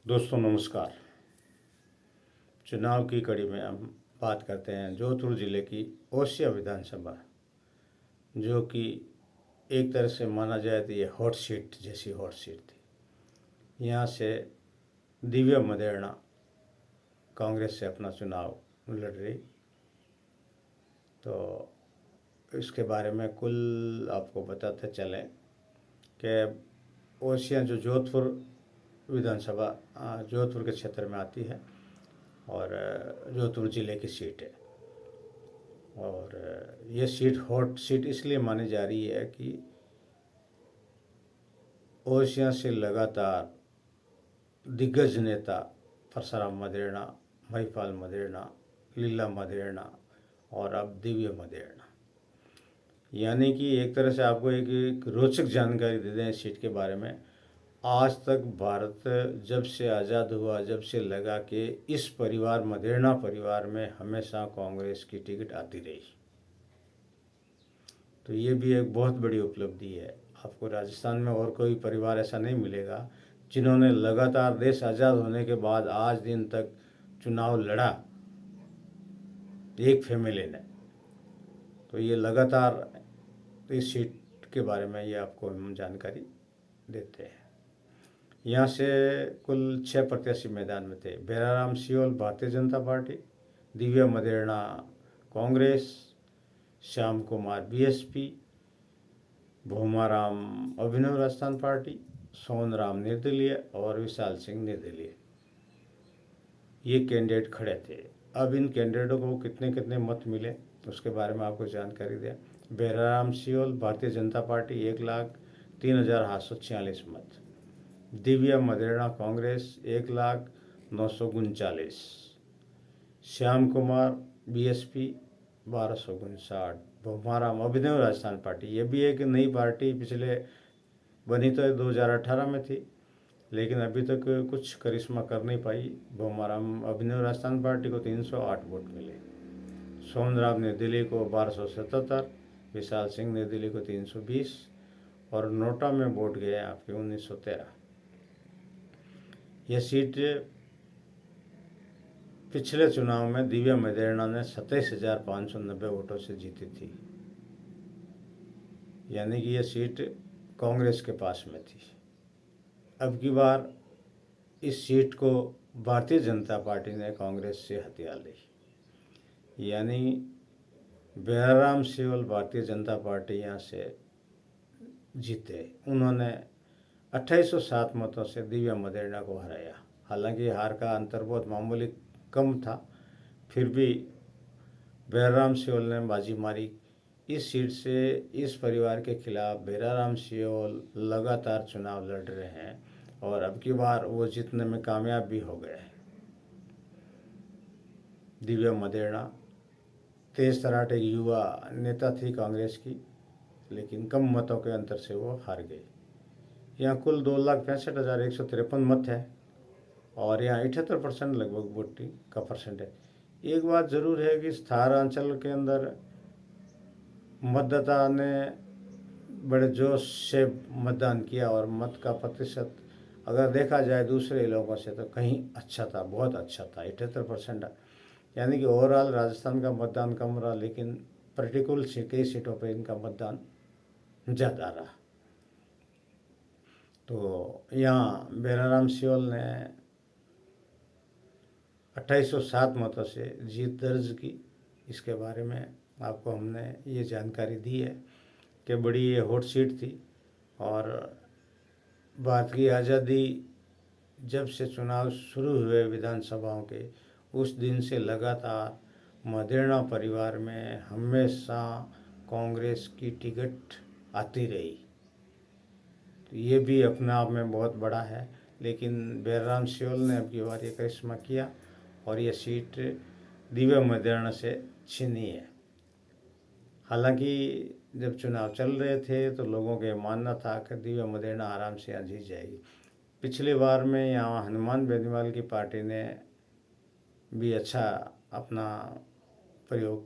दोस्तों नमस्कार। चुनाव की कड़ी में हम बात करते हैं जोधपुर ज़िले की ओसिया विधानसभा, जो कि एक तरह से माना जाए तो ये हॉट सीट जैसी हॉट सीट थी। यहाँ से दिव्या मदेरणा कांग्रेस से अपना चुनाव लड़ रही। तो इसके बारे में कुल आपको बताते चलें कि ओसिया जो जोधपुर विधानसभा जोधपुर के क्षेत्र में आती है और जोधपुर ज़िले की सीट है। और ये सीट हॉट सीट इसलिए मानी जा रही है कि ओसिया से लगातार दिग्गज नेता परसराम मदेरणा, महिपाल मदेरणा, लीला मदेरणा और अब दिव्या मदेरणा, यानी कि एक तरह से आपको एक रोचक जानकारी दे दें इस सीट के बारे में। आज तक भारत जब से आज़ाद हुआ, जब से लगा कि इस परिवार मदेरणा परिवार में हमेशा कांग्रेस की टिकट आती रही। तो ये भी एक बहुत बड़ी उपलब्धि है। आपको राजस्थान में और कोई परिवार ऐसा नहीं मिलेगा जिन्होंने लगातार देश आज़ाद होने के बाद आज दिन तक चुनाव लड़ा एक फैमिली ने। तो ये लगातार इस सीट के बारे में ये आपको हम जानकारी देते हैं। यहाँ से कुल 6 प्रत्याशी मैदान में थे। बेराराम Seoul Bharatiya Janata party, Divya Maderna Congress, Shyam Kumar BSP, Bhomaram अभिनव राजस्थान पार्टी, सोनराम निर्दलीय और विशाल सिंह निर्दलीय। ये कैंडिडेट खड़े थे। अब इन कैंडिडेटों को कितने कितने मत मिले उसके बारे में आपको जानकारी दें। बेराराम सियोल भारतीय जनता पार्टी 1,03,846 मत, दिव्या मदेरणा कांग्रेस 1,09,39, श्याम कुमार बीएसपी 1,259, भोमाराम अभिनव राजस्थान पार्टी, ये भी एक नई पार्टी, पिछले बनी तो 2018 में थी लेकिन अभी तक कुछ करिश्मा कर नहीं पाई। भोमाराम अभिनव राजस्थान पार्टी को 308 वोट मिले। सोनराम ने दिल्ली को 1277, विशाल सिंह ने दिल्ली को 320 और नोटा में वोट गए आपके 1913। यह सीट पिछले चुनाव में दिव्या मदेरणा ने 27,590 वोटों से जीती थी, यानी कि यह सीट कांग्रेस के पास में थी। अब की बार इस सीट को भारतीय जनता पार्टी ने कांग्रेस से हथिया ली, यानी बेराराम सियोल भारतीय जनता पार्टी यहाँ से जीते। उन्होंने 2807 मतों से दिव्या मदेरणा को हराया। हालांकि हार का अंतर बहुत मामूली कम था, फिर भी बेराराम सियोल ने बाजी मारी। इस सीट से इस परिवार के खिलाफ बेराराम सियोल लगातार चुनाव लड़ रहे हैं और अब की बार वो जीतने में कामयाब भी हो गए। दिव्या मदेरणा तेज तराटे युवा नेता थी कांग्रेस की, लेकिन कम मतों के अंतर से वो हार गई। यहाँ कुल 2,65,153 मत है और यहाँ 78% लगभग वोटिंग का परसेंट है। एक बात ज़रूर है कि स्थार अंचल के अंदर मतदाता ने बड़े जोश से मतदान किया और मत का प्रतिशत अगर देखा जाए दूसरे इलाकों से तो कहीं अच्छा था, बहुत अच्छा था, 78%। यानी कि ओवरऑल राजस्थान का मतदान कम रहा, लेकिन पर्टिकुलर कई सीटों पर इनका मतदान ज़्यादा रहा। तो यहाँ बेराराम सियोल ने 2807 मतों से जीत दर्ज की। इसके बारे में आपको हमने ये जानकारी दी है कि बड़ी ये हॉट सीट थी और भारत की आज़ादी जब से चुनाव शुरू हुए विधानसभाओं के, उस दिन से लगातार मदेरणा परिवार में हमेशा कांग्रेस की टिकट आती रही। तो ये भी अपने आप में बहुत बड़ा है, लेकिन बेराराम सियोल ने अब की बार ये करिश्मा किया और ये सीट दिव्या मदेरणा से छीनी है। हालांकि जब चुनाव चल रहे थे तो लोगों का मानना था कि दिव्या मदेरणा आराम से यहाँ जीत जाएगी। पिछली बार में यहाँ हनुमान बेनीवाल की पार्टी ने भी अच्छा अपना प्रयोग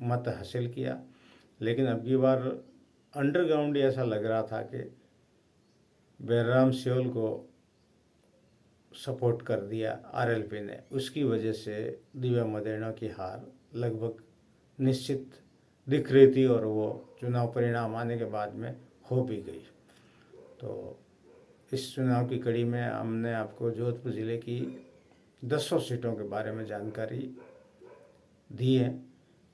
मत हासिल किया, लेकिन अब की बार अंडरग्राउंड ऐसा लग रहा था कि बेराराम सियोल को सपोर्ट कर दिया आरएलपी ने, उसकी वजह से दिव्या मदेरणा की हार लगभग निश्चित दिख रही थी और वो चुनाव परिणाम आने के बाद में हो भी गई। तो इस चुनाव की कड़ी में हमने आपको जोधपुर ज़िले की 10 सीटों के बारे में जानकारी दी है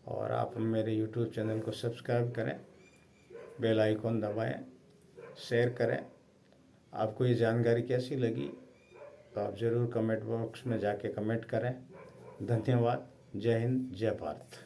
और आप मेरे यूट्यूब चैनल को सब्सक्राइब करें, बेल आइकॉन दबाएं, शेयर करें। आपको ये जानकारी कैसी लगी तो आप ज़रूर कमेंट बॉक्स में जाके कमेंट करें। धन्यवाद। जय हिंद, जय भारत।